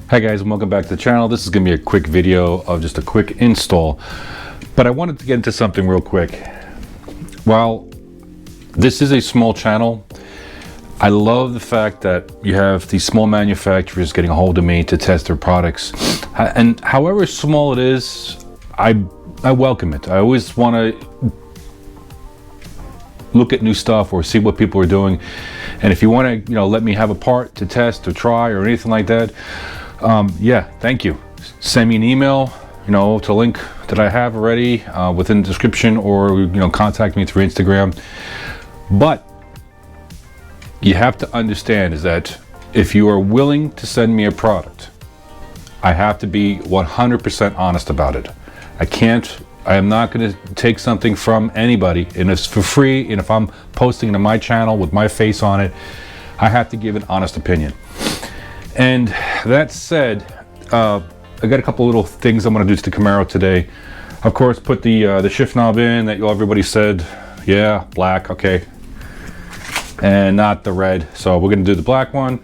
Hi guys, and welcome back to the channel. This is going to be a quick video of just a quick install, but I wanted to get into something real quick. While this is a small channel, I love the fact that you have these small manufacturers getting a hold of me to test their products, and however small it is, I welcome it. I always want to look at new stuff or see what people are doing, and if you want to, let me have a part to test or try or anything like that, yeah, thank you. Send me an email, to a link that I have already within the description, or contact me through Instagram. But you have to understand is that if you are willing to send me a product, I have to be 100% honest about it. I am not going to take something from anybody, and it's for free, and if I'm posting it to my channel with my face on it, I have to give an honest opinion. And that said, I got a couple little things I'm going to do to the Camaro today. Of course, put the shift knob in that everybody said, yeah, black, okay, and not the red. So we're going to do the black one.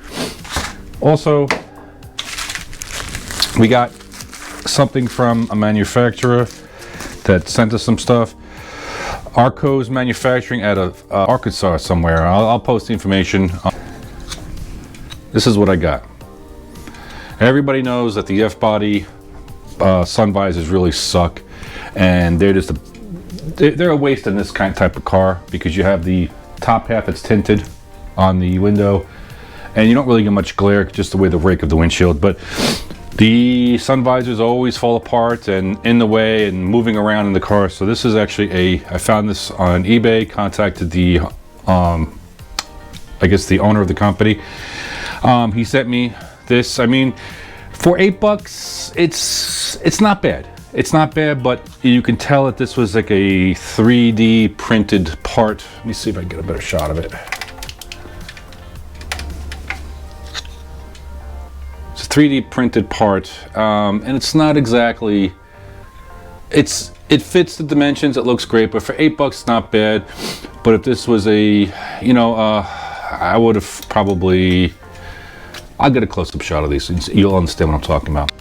Also, we got something from a manufacturer that sent us some stuff. Arco's manufacturing out of Arkansas somewhere. I'll post the information. This is what I got. Everybody knows that the fbody sun visors really suck, and they're just they're a waste in this type of car, because you have the top half that's tinted on the window, and you don't really get much glare, just the way the rake of the windshield. But the sun visors always fall apart and in the way and moving around in the car. So this is actually I found this on eBay, contacted the I guess the owner of the company. He sent me this. I mean, for $8, it's not bad. It's not bad, but you can tell that this was like a 3D printed part. Let me see if I can get a better shot of it. It's a 3D printed part, and it's not exactly. It fits the dimensions. It looks great, but for $8, it's not bad. But if this was a, I would have probably. I'll get a close-up shot of these, so you'll understand what I'm talking about.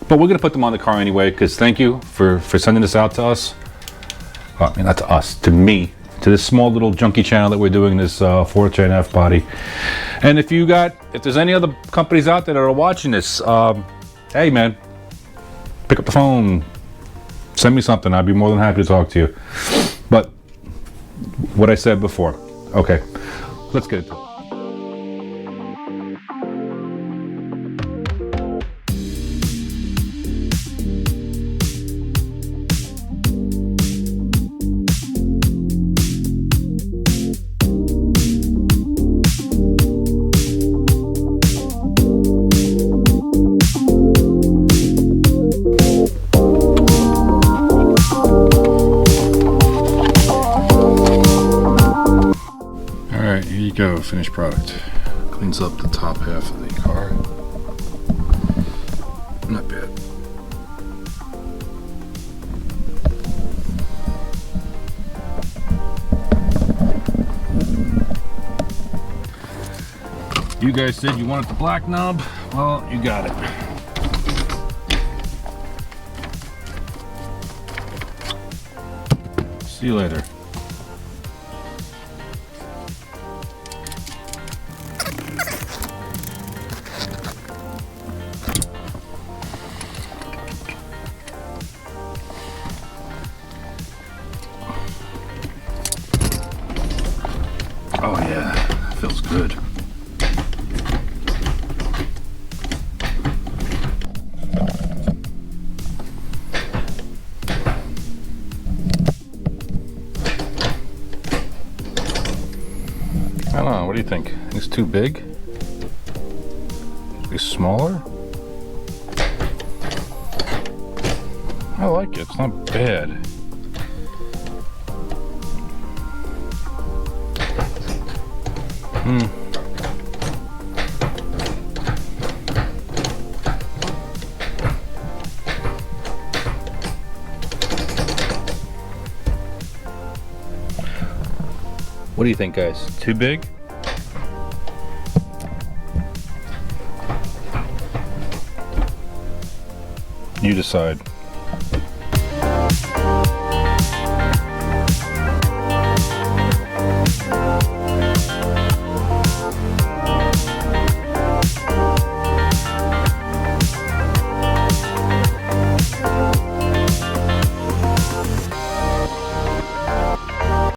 But we're going to put them on the car anyway, because thank you for sending this out to us. Well, I mean, not to us, to me. To this small little junky channel that we're doing, this 4th-gen fbody. And if there's any other companies out there that are watching this, hey man, pick up the phone, send me something. I'd be more than happy to talk to you. But what I said before, okay, let's get into it. Go, finished product. Cleans up the top half of the car. Not bad. You guys said you wanted the black knob. Well, you got it. See you later. Oh yeah, feels good. I don't know, what do you think? It's too big? Maybe smaller? I like it, it's not bad. What do you think, guys? Too big? You decide.